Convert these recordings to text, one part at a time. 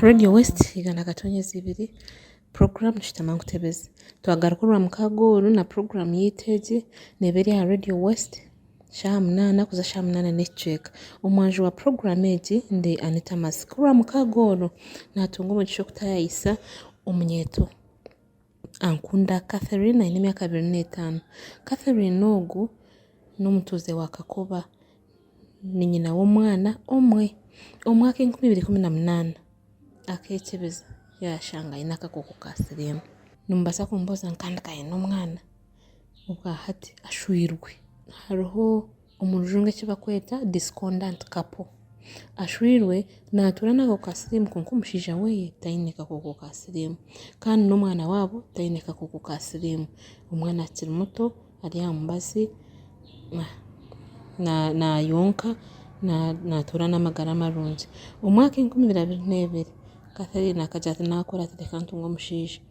Radio West igana katonyezi ibiri program nshitama kutebezi twagarukurwa mukagoro na program yiteje neberi ya Radio West shamunana kuza shamunana network umwanje wa program eji ndi Anita Masikura mukagoro natunga umugisho kutayisa umunyeto ankunda Catherine na imyaka 25 Catherine nogu n'umutuze wa Kakoba ni nyina w'umwana umwe umwaka 2018 akechebeza yashangaye nakakoko kasiremo numbasa kumboza nkandikaye n'umwana ubwa hati ashwirwe hariho umurujunge kibakweta discordant couple ashwirwe natura nako kasiremo konko mushija weye tayineka koko kasiremo kandi n'umwana wabo tayineka koko kasiremo umwana akiri muto ari yambasi na yonka natura n'amagara marungi umwaka 2022 Catherine akajata nakora atereka ntungo mushije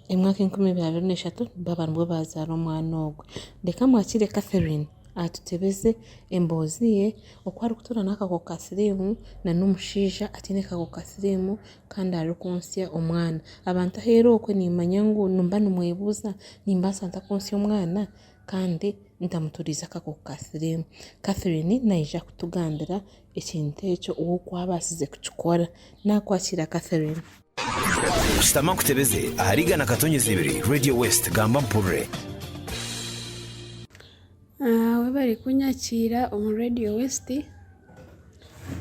umwaka 2023 baba nbwo bazara umwana ogwe ndeka mwakire Catherine atutebeze emboziye okwari kutura nakako kasirimu na numushija atineka ko kasirimu kandi ari konsia umwana abantu ahero okwe nimanya ngo numba numwebuza nimba santa konsia umwana kandi ndamuturiza kako kasirimu Catherine naija kutugambira ikintu echo uwo kwabasize kuchukora nakwakira Catherine Stama kutebeze aharigana katonyezi ibiri Radio West gamba mpure we bari kunyakira Radio West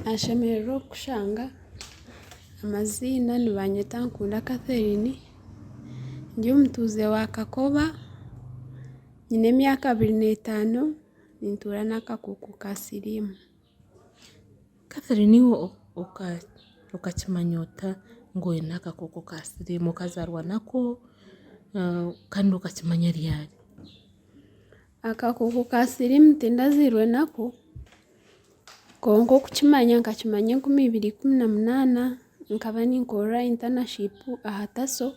ashemerero kushanga amazina nibanyeta nkunda Catherine ndi umutuze wa Kakoba nyine emyaka 25 nintura nakakuku kasirimu Catherine wo ukachimanyota ngo nakakoko kasirimu kazarwa nako kandi ukachimanya ryari akakuku kasirimu tendazirwe nako konko kuchimanya nkachimanya 2018 nkaba ninkora internship ahataso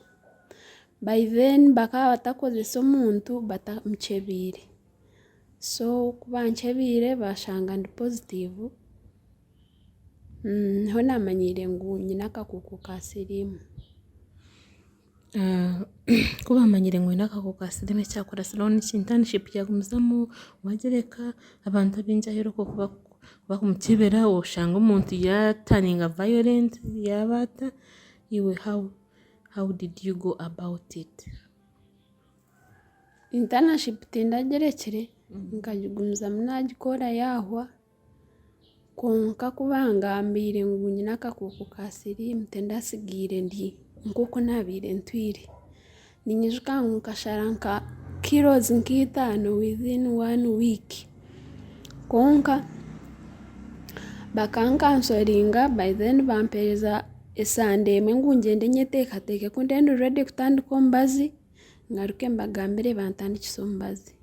by then baka batakozesa omuntu batamchebire so kubanchebire bashanga ndi positive ho namanyire ngo nyina kakuku kasirimu kuba manyire ngo nyina kakuku kasirimu cyakora salon internship yagumuzamo wagereka abantu binjahero ko kuba kumukibera oshanga umuntu yataninga violent yabata iwe how did you go about it internship tendagerekere nkajugumza mnagikora yahwa konka kubangambire ngo nyina kakuku kasirimu tendasigire ndi nkoko nabire ntwire ninyijuka nkasharanka kilos nkitano within 1 week konka bakankansoringa by then bampereza esande mengu ngende nyeteka teke kundendo ready kutandika ombazi ngaruke mbagambire bantandikisa ombazi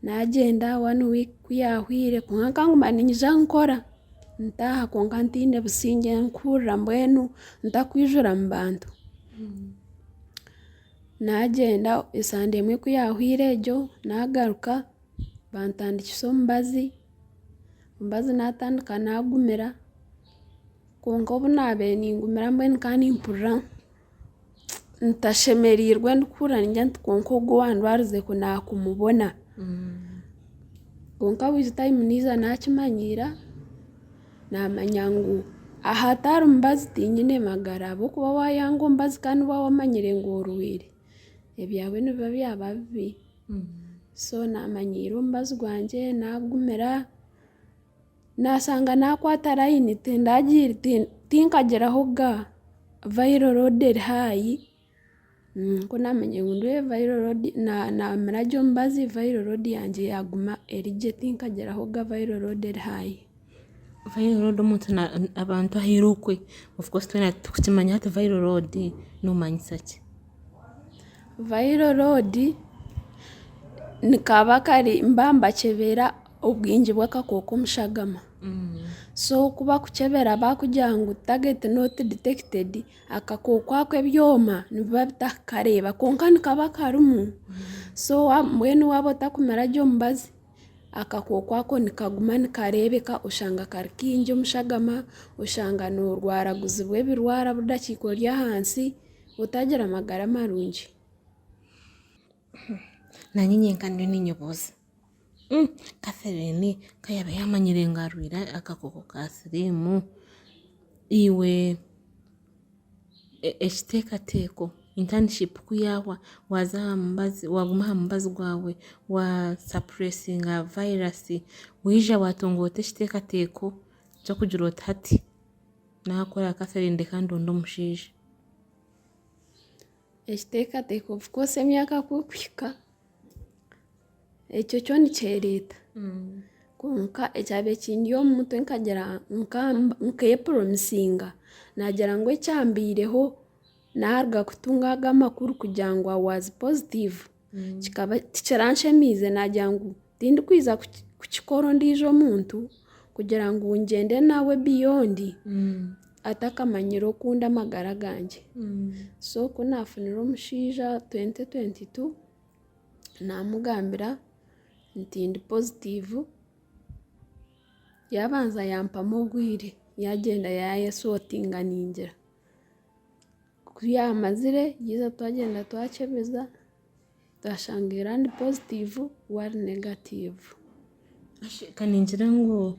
nagenda 1 week kuyahwire konka ngumaninyiza nkora ntaha konka ntinde businge nkura mbwenu ntakwijura mbantu nagenda esande mwe kuyahwire jo nagaruka bantandikisa ombazi natandika nagumira konka obunabe ningumira mbwenu kandi mpura ntashemerirwe ndukura njya konka ogwo wandwarize kunakumubona konka with time niza nakimanyira namanya ngo ahatari mbazi tinyine magara bo kuba wayango mbazi kandi wamanyire ngo ruwire ebyawe niba byaba bibi so namanyira mbazi gwanje nagumira nasanga nakwata line tendagire tinkageraho ga viral load high ko namenye ngo ndwe viral load na manajo mbazi viral load yanje yaguma erije tinkageraho ga viral load high viral load umuntu na abantu ahirukwe of course twena tukimanya ati viral load no manyisaki viral load nikaba kari mbamba chevera ubwinji bw'akakoko mushagama so kuba kuchebera bakugira ngo target not detected akakoko akwe byoma niba bitakareba konka nikaba karumu so mwene wabo takumera jo mbazi akakooko ako nikaguma nikareebeka oshanga kari kingi omushagama oshanga norwaraguzibwa ebirwara budakiika ori ahansi otagira amagara marungi. nanye nyenka ndiyo ninyoboza Catherine kayaba yamanyire ngu arwire akakooko ka siriimu iwe ekiteekateeko internship kuyawa waza aha mubazi waguma aha mubazi gwawe wa suppressinga virus wija watunga ota ekiteekateeko ky'okugira oti hati nakora Catherine ndeka ndonda omushaija. Ekiteekateeko of course emyaka kuhika ekyo kyo nikyereeta konka ekyabe kindi omu mutwe nkagira nkeyepromisinga nagira ngu ekyambiireho naruga kutunga aga amakuru kugira ngu I was positive kikaba tikiranshemiize nagira ngu tindikwiza kukikora ondiijo omuntu kugira ngu ngyende nawe beyond atakamanyire okundi amagara gangye. So kunafunire omushaija 2022 namugambira nti ndi positive yabanza yampamu obwire yagenda yayesortinga ningira kuyamazire yiza twagenda twakyebeza twashangira ndi positive wari negative. Kaningira ngu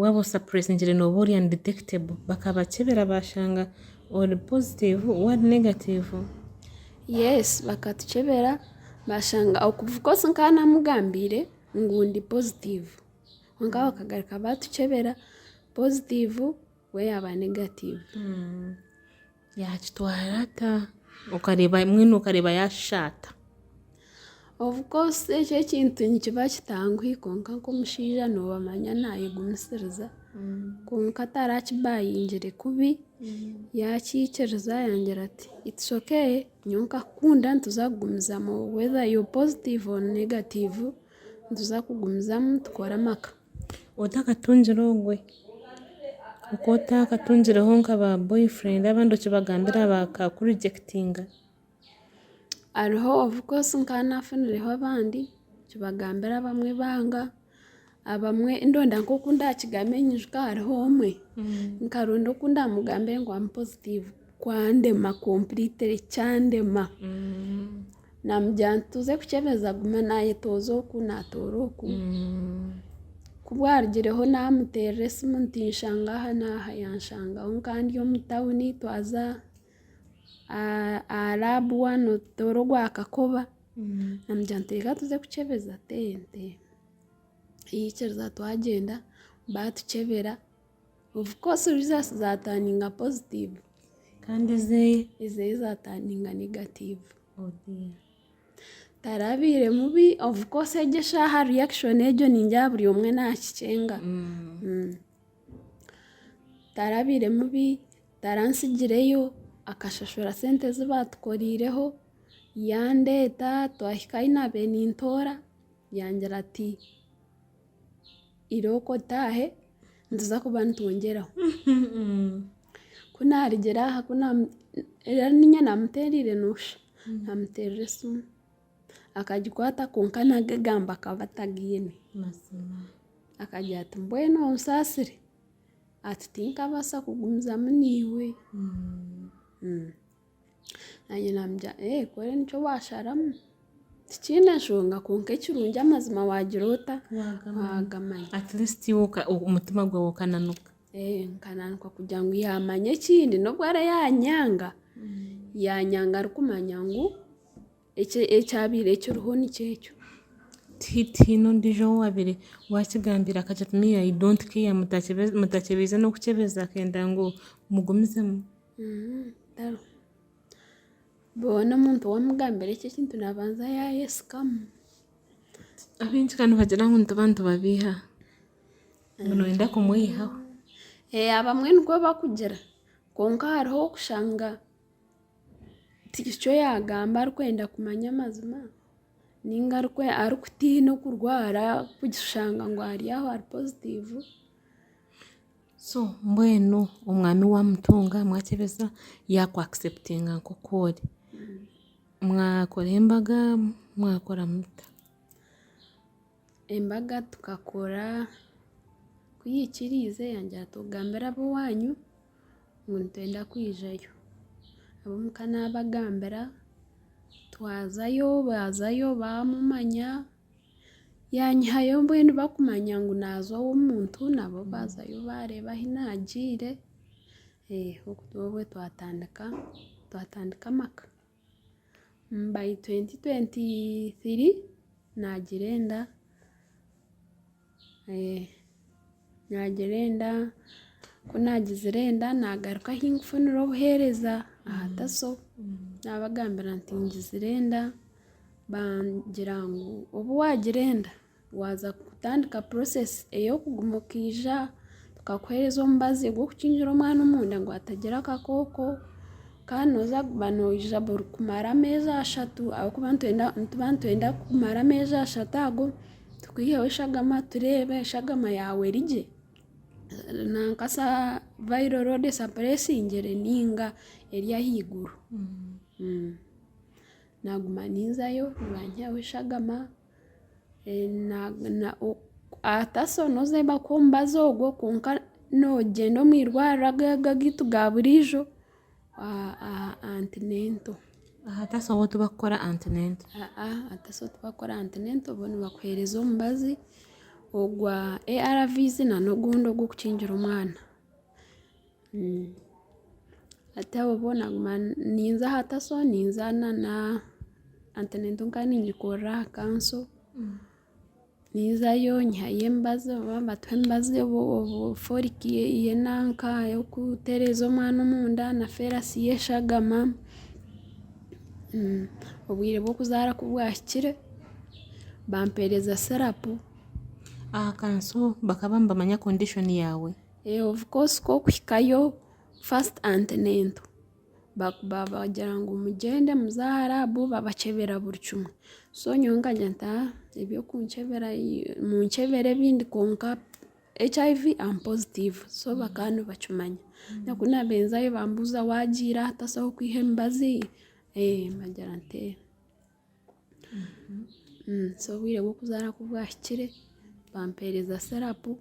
waba suppressingire noba ori undetectable bakabakebera bashanga ori positive wari negative. Yes, bakatukyebera bashanga of course nkanamugambire ngu ndi positive onka bakagaruka batukyebera positive we yaba negative. Yakitwara ata ukareba mwine ukareba yashata. Of course ekyo ekintu nikiba kitangwi konka nk'omushaija nobamanya nayegumisiriza konka atarakibayingire kubi yakiikiriza yangira ati it's okay nyonka kukunda nituza kugumizamu whether you're positive or negative nituza kugumizamu tukora amaka. Otakatungire ogwe uko otakatungireho nk'aba boyfriend abandi okibagambira bakakurejectinga. Hariho of course nkanafunireho abandi kibagambira bamwe banga abamwe ndonda nk'oku ndakigamenyuka hariho omwe nkaronda oku ndamugambire ngu I'm positive kwandema completely kyandema namugira ntuze kukyebeza guma nayetooza oku natoora oku kubwarigireho namuteerera esimu nti nshanga aha n'aha yanshangaho kandi omu tawuni twaza lab 1 otutooro gwa kakoba namugira nti reka tuze kukyebeza tente yikiriza twagenda batukyebera of course results zataninga positive kandi izeye zataninga negative. dear. Tarabire mubi of course egyo shaha reaction egyo ninjya buri omwe nakicenga tarabire mubi taransigireyo akashashura sente zibatukorireho yandeta twahika inabe nintora yangira ati iroko tahe ntuza kuba ntongeraho kunarigera aha ninya namuterire nusha namuterire esimu akagikwata konka nagagamba akaba atagine akagira ati mbwenu onsasire ati tinkabasa kugumizamu niiwe. Nanye namugira kore nicyo washaramu tikiine nshonga konka ekirungi amazima wagirota wagamanya at least umutima gwawe ukananuka. Nkananuka kugira ngu yamanya ekindi nobwo ara yanyanga arikumanya ngu ekyabire ekiriho nikyekyo. Tino ndijo wabire wakigambira akagira ati me I don't care mutakebeza n'okukyebeza kenda ngu mugumizemu. Bona omuntu wamugambira ekyo ekintu nabanza yayesikamu abingi kandi bagira ngu nitubantu babiha ngo noyenda kumwihaho. Abamwe nikwe bakugira konka hariho okushanga tikyo yagamba arikwenda kumanya amazima ninga arikutiina okurwara kugishanga ngu ari aho ari positive. So mbwenu omwami wamutunga mwakyebeza yakwa-acceptinga nk'okori mwakora embaga mwakora muta embaga tukakora kuyikirize yangira tugambira abo wanyu ngo ntenda kwijayo abo muka nabagambira twazayo bazayo bamumanya yanyihayo mbwenu bakumanya ngo nazo w'omuntu nabo bazayo bareba hinagire okutobwe twatandika maka by 2023 nagirenda kunagizirenda nagaruka hinkufunira obuhereza ahataso nabagambira nti ngizirenda bangira ngu obu wagirenda waza kutandika process ey'okuguma okija tukakuhereza omubazi gw'okukingira omwana omunda ngu atagira akakooko kandi noza kuba noija buri kumara amezi 3 ahakuba ntitwenda kumara amezi 3 ago tukwihaho eshagama turebe eshagama yawe rigye nankasa viral load suppressing ninga eri ahaiguru naguma ninzayo banyihaho eshagama ataso nozeba ko omubazi ogwo konka nogenda omwirwariro agitu ga buriijo antenatal ahataso bo tubakora antenatal ataso tubakora antenatal bo nibakuhereza omubazi ogwa ARVs na n'ogundi ogw'okukingira omwana ate abo bo naguma ninza ahataso ninza na antenatal nka ningikorera aha council nizayo nyihayo emibazi batuha emibazi obuforiki y'enanka y'okutereeza omwana omunda na ferasi y'eshagama obwire bw'okuzaara kubwahikire bampereza serapu aha kanso bakaba mbamanya condition yawe of course kokuhikayo first antenatal bagira ngu mugende muzaharabu babachebera buri kimwe so nyongaja nta ebyo kunchebera munchebera ebindi konka HIV am positive so bakano bachumanya nakuna benzayo bambuza wagira hatasaho kwiha embazi bagira nte so bwire bwo kuzara kubwahikire bampereza serapu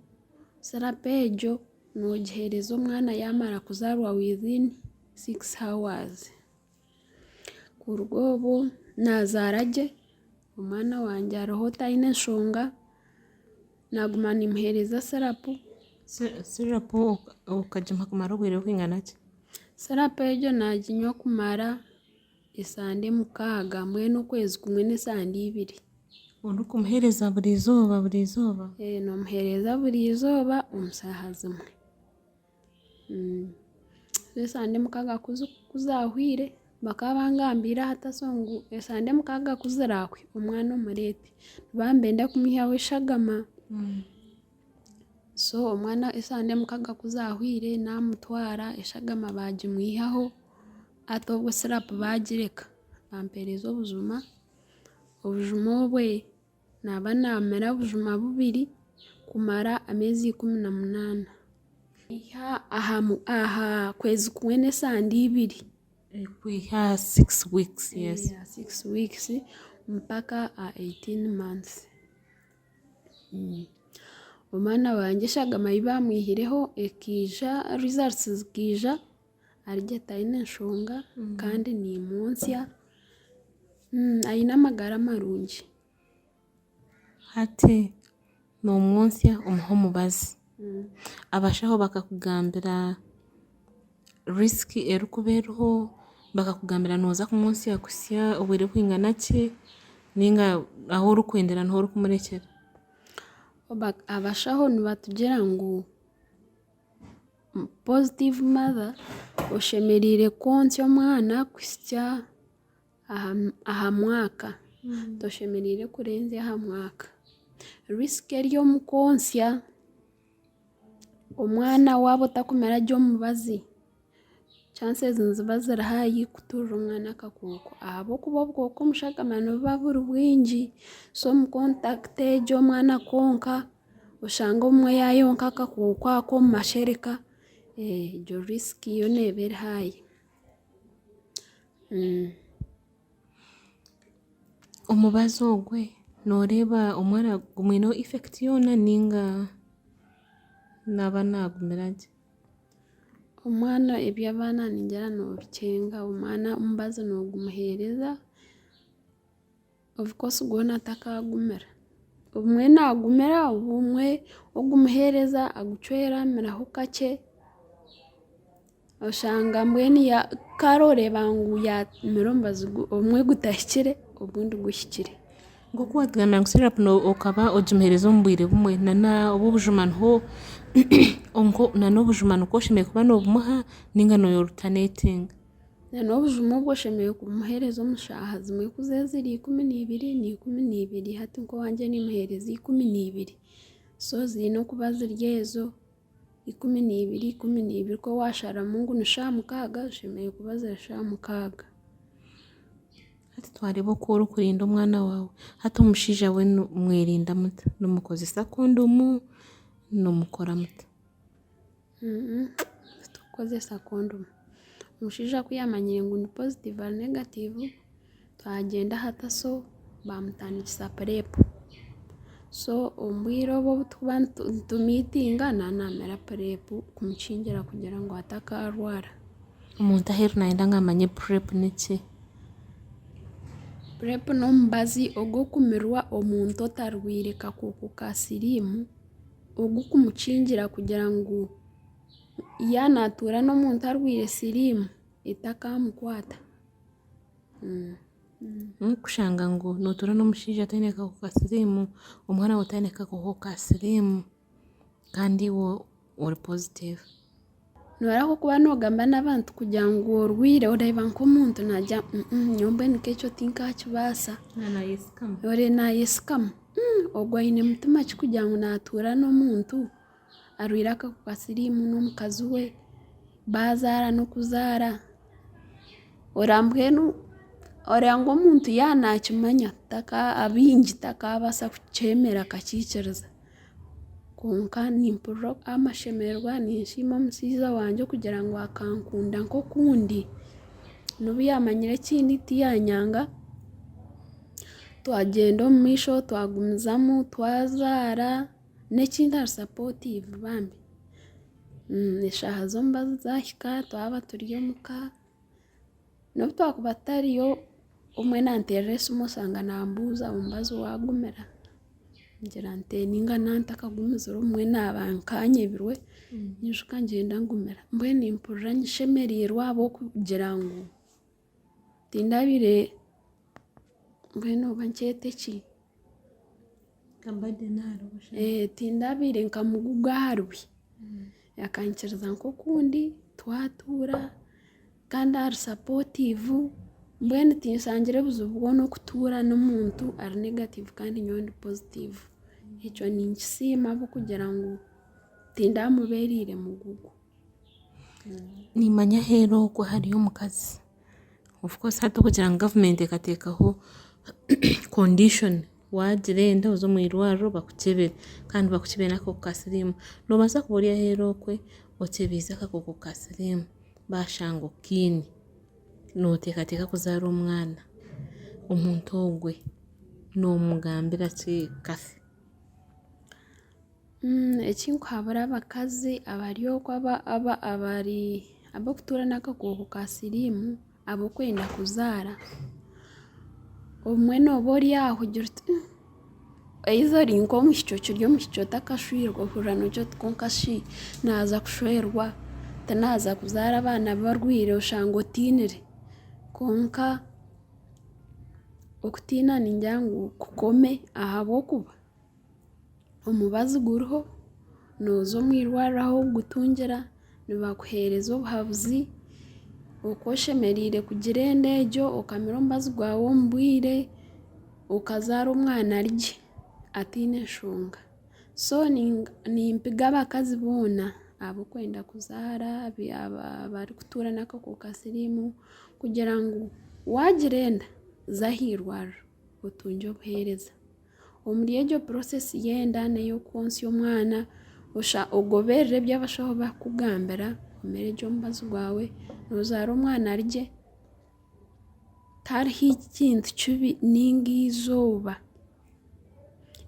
ejo nogihereza omwana yamara kuzarwa within 6 hours kurwobo nazarage omwana wanje aroho taine nshonga naguma nimuhereza serapu ukajima kumara obwire bwingana ki serapu ejo naginywa kumara esande 6 mwene okwezi kumwe n'esande 2 kumuhereza buri izooba nomuhereza buri izooba omusaaha zimwe esande 6 kuzahwire bakaba bangambira hataso ngu esande 6 kuzirahwe omwana omurete bambenda kumuhihaho eshagama so omwana esande 6 kuzahwire namutwara eshagama bagimwihaho ate obwo sirapu bagireka bampereza obujuma obwe naba namera obujuma 2 kumara amezi 18 aha kwezi kumwe n'esande 2 kwiha 6 weeks yes 6 weeks mpaka 18 months omwana wanje eshagama bamwihireho ekija results zikija arigye taine nshonga kandi nimonsya aine amagara marungi hati nomwonsya omuha omubazi abashaho bakakugambira risk erikuba eriho bakakugambira noza kumwonsya kusya obwire bwingana ki ninga aho orikwendera niho orikumurekera abashaho nibatugira ngu positive mother oshemereire kwonsya omwana kusikya aha mwaka toshemereire kurenzya aha mwaka risk eri omu kwonsya omwana waaba otakumira gye omubazi chances niziba ziri high kuturira omwana akakooko ahabw'okuba obukooko omu shagama nibuba buri bwingi so mu contact egyo omwana konka oshanga omwe yayonka akakooko ako omu mashereka egyo risk yo neeba eri high omubazi ogwe noreeba omwana gumwineho effect yoona ninga naba nagumiragye. Omwana eby'abaana ningira nobicenga, omwana omubazi nogumuheereza of course gwona takagumira, obumwe nagumira obumwe ogumuheereza agucwera amiraho kakye, oshanga mbwenu kare oreeba ngu yamira omubazi obumwe gutahikire ogundi guhikire. Nk'oku watugambira ngu syrup okaba ogimuheereza omu bwire bumwe nana obujuma niho obujuma nikwo oshemereire kuba nobumuha ninga noyorutanetinga. N'obujuma obwo oshemereire kumuheereza omu shaaha zimwe kuza ziri 12 hati nk'owangye nimuheereza 12, so ziine okuba ziri ezo 12 ko washaramu ngu ni shaaha 6 oshemereire kuba ziri shaaha 6. Hati twareeba oku orikurinda omwana waawe, hati omushaija we mwerinda muta, nomukozesa kondomu nomukora muta? Tukozesa kondomu. Omushaija ku yamanyire ngu ni positive ari negative twagenda hata so bamutandikisa PrEP, so ombwire obwo obutukuba nitumitinga namera PrEP kumukingira kugira ngu atakarwara. Omuntu aheeru nayenda ngu amanye PrEP niki? PrEP n'omubazi ogw'okumirwa omuntu otarwire kakooko ka siriimu ogw'okumukingira kugira ngu yanatuura n'omuntu arwire siriimu etakamukwata. Kushanga ngu notuura n'omushaija ataine kakooko ka siriimu, omwana we taine kakooko ka siriimu kandi iwe ori positive. Noraho kuba nogamba n'abantu kugira ngu orwire oreeba nk'omuntu nagira nyowe mbwenu nk'ekyo tinkakibaasa ore nayesikamu ogwo aine mutima ki kugira ngu natuura n'omuntu arwire akakooko ka siriimu n'omukazi we bazaara n'okuzaara, orambwenu oreba ngu omuntu yanakimanya abingi takabaasa kukyemera akakiikiriza, konka nimpurira amashemererwa ninshiima omushaija wangye kugira ngu akankunda nk'okundi nobu yamanyire ekindi tiyanyanga, twagenda omu maisho twagumizamu twazaara n'ekindi ari supportive bambi. Eshaaha z'omubazi zahika twaba turi omuka, nobu twakuba tutariyo omwe nanteerera esimu osanga nambuuza omubazi wagumira, ngira nti ninga nantakagumizire omwe naba nkanyebirwe nyijuka ngyenda ngumira, mbwenu nimpurira nyeshemereirwe ahabw'okugira ngu tindabire mbwenu oba nkyete ki tindabire nkamuguga aharwe akankiriza nk'okundi twatuura kandi ari supportive, mbwenu tinsangire buzibu bwona okutuura n'omuntu ari negative kandi nyowe ndi positive, ekyo ninkisiima ahabw'okugira ngu tindamubeeriire mugugu. Nimanya aheeru okwo hariyo omukazi, of course hati okugira ngu gavumenti ekateekaho condition waagira enda oze omwirwariro bakukyebere kandi bakukyebere n'akakooko ka siriimu, noobaasa kuba ori aheeru okwe okyebiize akakooko ka siriimu bashanga okiine nooteekateeka kuzaara omwana, omuntu ogwe noomugambira ki kafi? Ekinkuhabura abakazi abari okwo abakutuura n'akakooko ka siriimu ab'okwenda kuzaara, obumwe nooba ori aho ogira oti eiza ori nk'omwishiki okiri omwishiki otakashwirwe ohurira nogira oti konka shi naaza kushwerwa tinaaza kuzaara abaana barwire oshanga otiinire, konka okutiina ningira ngu kukome ahabw'okuba omubazi guriho nooza omwirwariro aho gutungira nibakuheereza obuhabuzi oku oshemereire kugira enda egyo okamira omubazi gwawe omu bwire okazaara omwana gye atiine nshonga, so nimpiga abakazi boona ab'okwenda kuzaara abarikutuura n'akakooko ka siriimu kugira ngu waagira enda za ah'irwariro otungye obuheereza omuri egyo process y'enda n'ey'okwonsya omwana ogoberere ebi abashaho bakugambira omire gye omubazi gwawe noozaara omwana gye tihariho kintu kibi ninga eizooba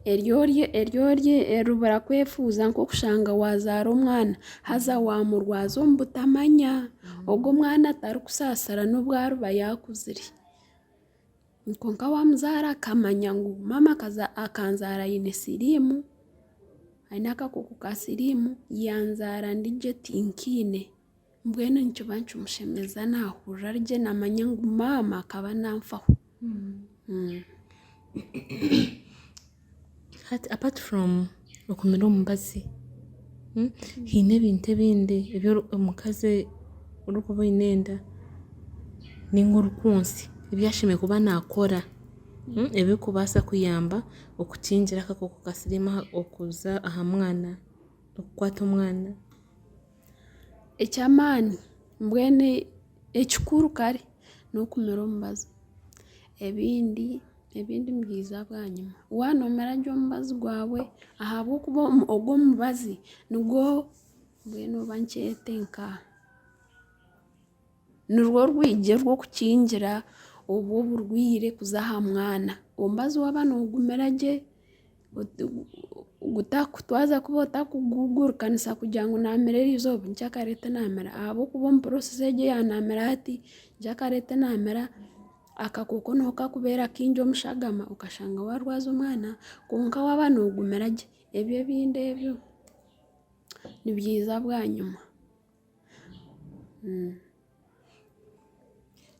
eryorye rubura kwefuza nko kushanga wazaara omwana haza wamurwaza omu butamanya ogwo omwana atari kusasara n'obwo aruba yakuzire konka wamuzaara akamanya ngu mama akanzaara aine siriimu aine akakooko ka siriimu yanzaara ndigye tinkiine mbwenu nikiba nikimushemeza nahurira arigye namanya ngu mama akaba nanfaho. Apart from okumira omubazi hiine ebintu ebindi ebyo omukazi orikuba oine enda ninga orukunsi ebyashemeye kuba nakora ebikubaasa kuyamba okukingira akakooko ka siriimu okuza aha mwana okukwata omwana. Ekyamaani mbwenu ekikuru kare n'okumira omubazi ebindi nibiza bwanyuma wanomira gye omubazi gwawe ahabw'okuba ogwo omubazi nigwo mbwenu oba nkyete nirwo rwigye rw'okukingira obwo oburwaire kuza aha mwana. Omubazi waaba nogumira gye gutakutwaza kuba otakugugurukanisa kugira ngu naamira erizooba nikyo akareeta naamira ahabw'okuba omu process egi yanamira hati nikyo akareeta naamira akakooko niho kakubeera kingi omushagama okashanga warwaza omwana konka waaba nogumira gye ebyo ebindi ebyo nibiza bwanyuma.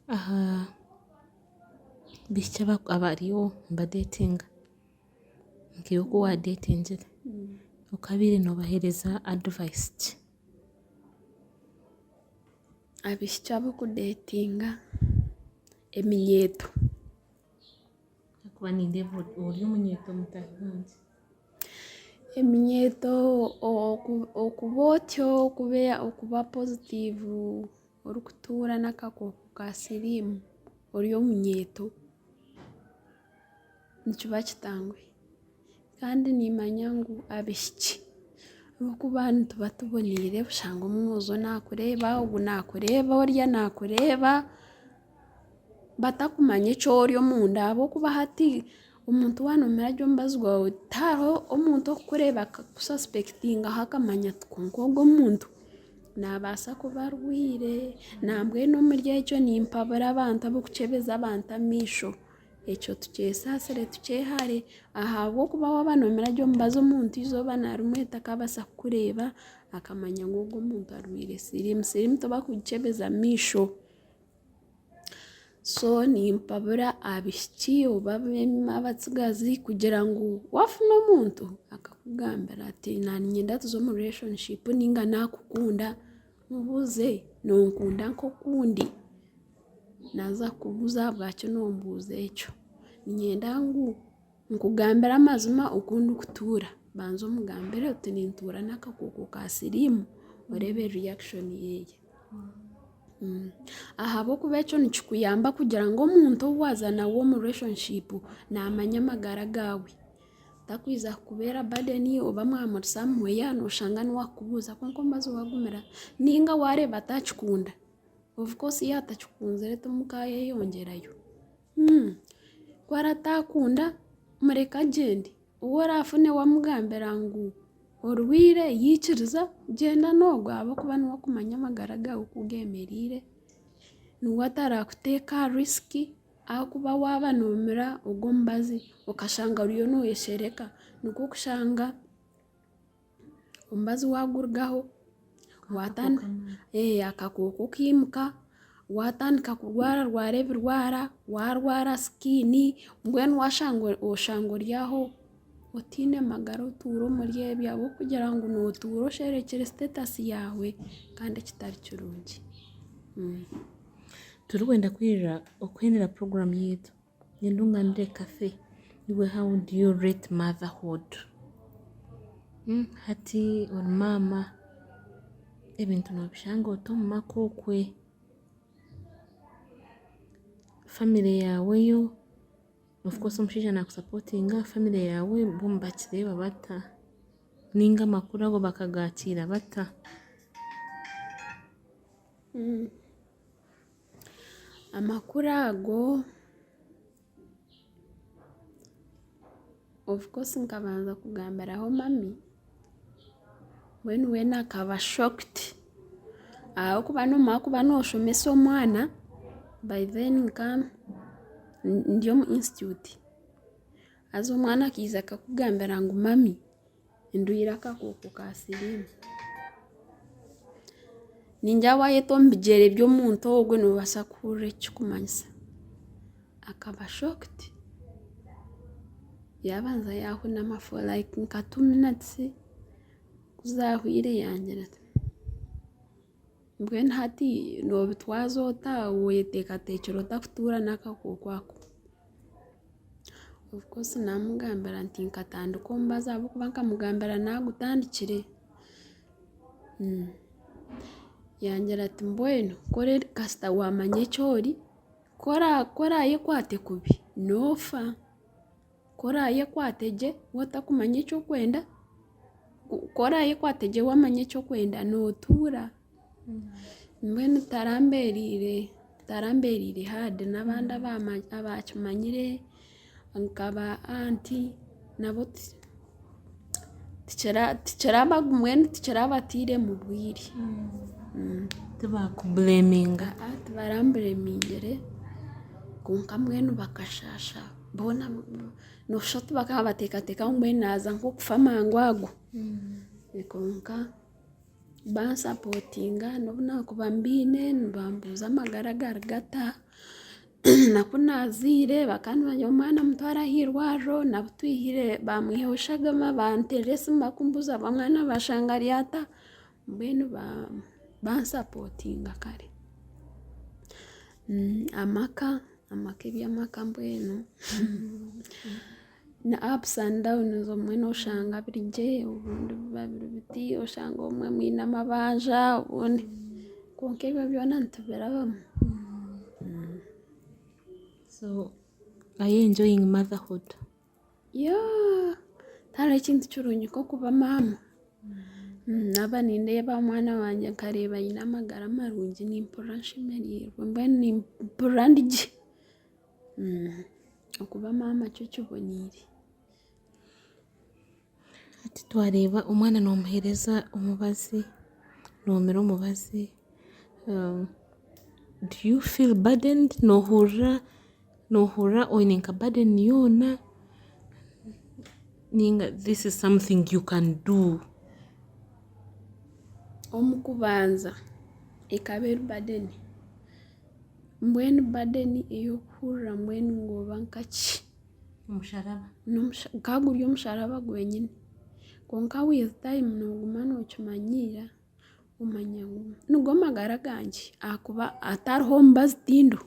Aha bishiki abariyo nibadetinga nk'iwe oku wadetingire okabiire noobaheereza advice ki? Abishiki abokudetinga eminyeeto Kuba nindeeba ori omunyeeto mutaahi wangye. Eminyeeto okuba otyo okuba positive orikutuura n'akakooko ka siriimu ori omunyeeto nikiba kitangwe kandi nimanya ngu abishiki olw'okuba nituba tuboniire bushanga omwojo nakureeba ogu nakureeba orya nakureeba batakumanya ekyori omunda ahabw'okuba hati omuntu wanomira gye omubazi gwawe tihariho omuntu okukureeba akakususpectingaho akamanya ati konka ogu omuntu nabaasa kuba arwaire nambwenu omuri ekyo nimpabura abantu abokukyebeza abantu amaisho ekyo tukyesaasire tukyehare ahabw'okuba waaba nomira gye omubazi omuntu izooba narimwe takabaasa kukureeba akamanya ngu ogu omuntu arwaire siriimu tobakugikyebeza amaisho. So nimpabura abishiki oba abatsigazi kugira ngu wafuna omuntu akakugambira ati nanyenda tuze omu relationship ninga nakukunda mubuuze nonkunda nk'okundi naza kubuuza bwaki nombuuza ekyo ninyenda ngu nkugambira amazima okundi kutuura banza omugambire oti nintuura n'akakooko ka siriimu oreebe reaction yeye. Ahabw'okuba ekyo nikikuyamba kugira ngu omuntu ou waaza nawe omu relationship namanya amagara gaawe takwiza kukubeera burden oba mwamurisa muhweya noshanga niwakubuuza konka omubazi wagumira ninga wareeba atakikunda of course yatakikunzire timukayeyongerayo kwara atakunda mureka agyende owo orafune wamugambira ngu orwaire yikiriza gyenda n'ogwo ahabw'okuba niwakumanya amagara gaawe oku geemereire niwe atarakuteeka risiki ahakuba waaba nomira ogwo omubazi okashanga oriyo noyeshereka nikwo kushanga omubazi wagurugaho akakooko kiimuka watandika kurwara ebirwara warwara sikiini mbwenu oshanga oryaho otiine magara otuura omuri ebyo ahabw'okugira ngu notuura osherekire status yawe kandi kitari kirungi. Turikwenda okwenera program yetu ngenda onganire cafe iwe how do you rate motherhood? Hati ori maama ebintu nobishanga oti omu maka okwe family yawe yo of course omushaija nakusupportinga family yawe bo nibakireeba bata ninga amakuru ago bakagakiira bata? Amakuru ago of course nkabanza kugambiraho mami mbwenu weena akaba shocked kuba nomara kuba noshomesa omwana by then ndi omu institute aza omwana akiija akakugambira ngu mami ndwire akakooko ka siriimu ninja wayeta omu bigyere by'omuntu ogwo noobaasa kuhurira ekikumanyisa akaba shocked yabanza yahunama for like nka 2 minutes kuzahwire yangira ati mbwenu hati noobitwaza ota weteekateekera otakutuura n'akakooko ako of course namugambira nti nkatandika omubazi ahabw'okuba nkamugambira naagutandikire yangira ati mbwenu kore kasita wamanya ekyori kora yekwate kubi noofa kora yekwate gye wotakumanya ekyokwenda kora yekwate gye wamanya ekyokwenda nootuura mbwenu taramberire hadi n'abandi abakimanyire nkaba anti nabo tikirabatiire mu bwire tibakubuleminga tibaramburemingire konka mbwenu bakashasha boona noshatu bakaba bateekateeka mbwenu naaza nk'okufa mangu ago konka bansapotinga nobu nakuba mbiine nibambuuza amagara gari gata naku naziire bakambira omwana mutwara ah'irwariro nabu twihire bamwihaho shagama banterera esimu bakumbuuza omwana bashanga ryata mbwenu bansapotinga kare amaka eby'amaka mbwenu na ups and downs omwe noshanga birigye obundi babiri biti oshanga omwe mwine amabanja obundi konka ebyo byona ntibirabamu. So are you enjoying motherhood? Tari ekintu kirungi kuba maama naba nindeeba omwana wanje nkareeba aine amagara marungi nimpurra nshemereirwe mbwenu nimpurra ndigye okuba maama kyo kiboniire. Ati twareeba omwana nomuheereza omubazi nomira omubazi do you feel burdened nohurra oine nka burden yoona ninga this is something you can do? Omukubanza ekaba eri burden mbwenu burden eyokuhurra mbwenu ngoba nkaki omusharaba kaguri omusharaba gwenyine konka with time noguma nokimanyiira omanya nugwo amagara gange akuba atariho omubazi tindo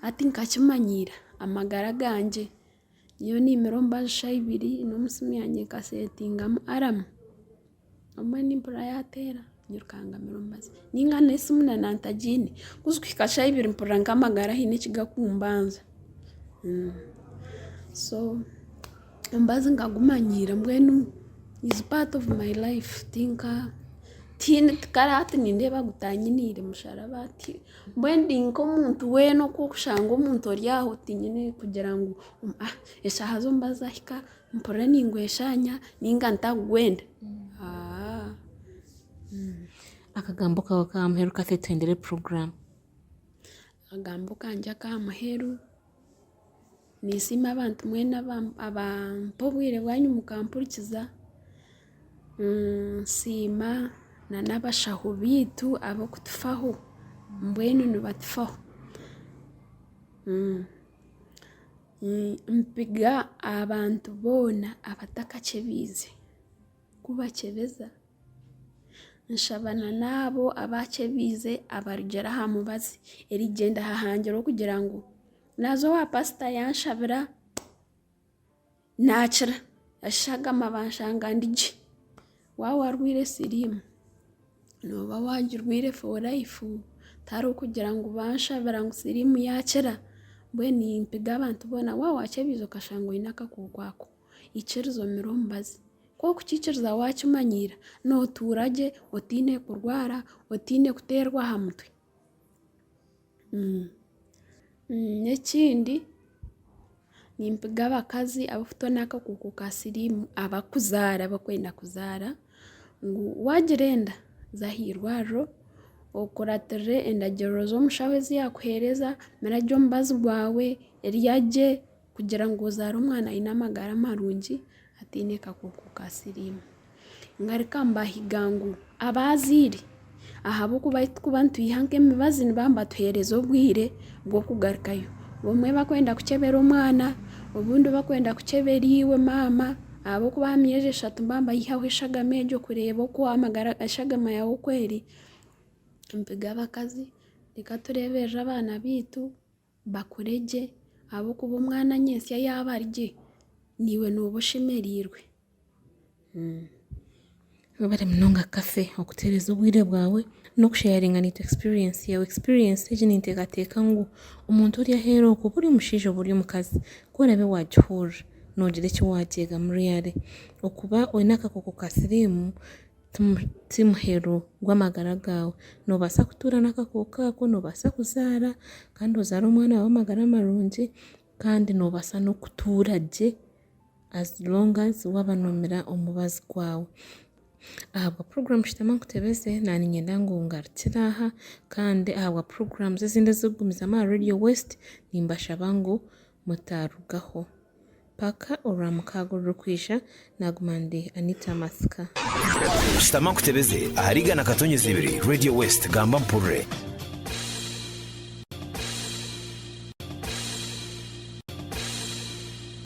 ati nkakimanyiira amagara gange niyo nimira omubazi 2 n'omusimu yange nkasetingamu aramu omwe nimpura yateera nyirukangamira omubazi ninga n'esimu nanantagine kuzikuhika 2 mpurra nk'amagara hiine ekigakumbanza so omubazi nkagumanyiira mbwenu is part of my life tikara hati nindeeba gutanyiniire musharaba ati mbwenu ndi nk'omuntu weena okushanga omuntu ori aho tinyine kugira ngu eshaaha z'omubazi ahika mpurre ningweshanya ninga ntagwenda. Akagambo kawe k'amaheru kathetendere program? Akagambo kanje k'amaheru nisiima abantu mwena abampa obwire bwanyu mukampurikiza nsiima n'abashaho biitu ab'okutufaho mbwenu nibatufaho mpiga abantu boona abatakakyebiize kubakyebeza nshabana n'abo abakyebiize abarugyera aha mubazi erigyenda hahangire kugira ngu nazo wa pasita yanshabira nakira ashagama banshanga ndigye wawe warwire siriimu noba wagirwire for life tari okugira ngu banshabira ngu siriimu yakira mbwenu mpiga abantu boona wawe wakyebiize okashanga oine akakooko ako ikiriza omira omubazi kwokukikiriza wakimanyiira notuura gye otiine kurwara otiine kuteerwa aha mutwe. N'ekindi nimpiga abakazi abafite n'akakuku ka siriimu abakuzaara bakwenda kuzaara ngu wagirenda zahirwaro okuratirire endagiro z'omushaho eziyakuheereza miragye omubazi gwawe eryagye kugira ngu ozaare omwana aine amagara marungi atiine kakuku ka siriimu. Ngaruka mbahiga ngu abazaire ahabw'okuba tukuba nitwiha nk'emibazi nibamba tuheereza obwire bw'okugarukayo. Bamwe bakwenda kukyebera omwana, obundi bakwenda kukyebera iwe maama ahabw'okuba aha myezi 3 mbamba yihaho eshagama egyo kureeba oku amagara eshagama yawe oku eri. Mpiga abakazi reka tureeberere abaana baitu bakure gye ahabw'okuba omwana nyensya yaaba arigye niwe nooba oshemereirwe. Webare munonga Cafe okuteereza obwire bwawe n'okusharinga nitu experience yawe. Experience egi ninteekateeka ngu omuntu ori aheeru oku buri omushaija buri omukazi kworabe wagihurira noogira eki wagyega muri yare okuba oine akakuku ka siriimu ti muheru gw'amagara gaawe noobaasa kutuura n'akakuku ako noobaasa kuzaara kandi ozaare omwana wawe w'amagara marungi kandi noobaasa n'okutuura gye as long as waba noomira omubazi gwawe. Ahabwa program Shitama Nkutebeze nani nyenda ngu ngarukire aha kandi ahabwa programs ezindi ezikugumizamu aha Radio West nimbashaba ngu mutarugaho paka orwamukaaga rurikwija. Naguma ndi Anita Masika. Shitama Nkutebeze aharigana katonyezi 2 Radio West gamba mpurre.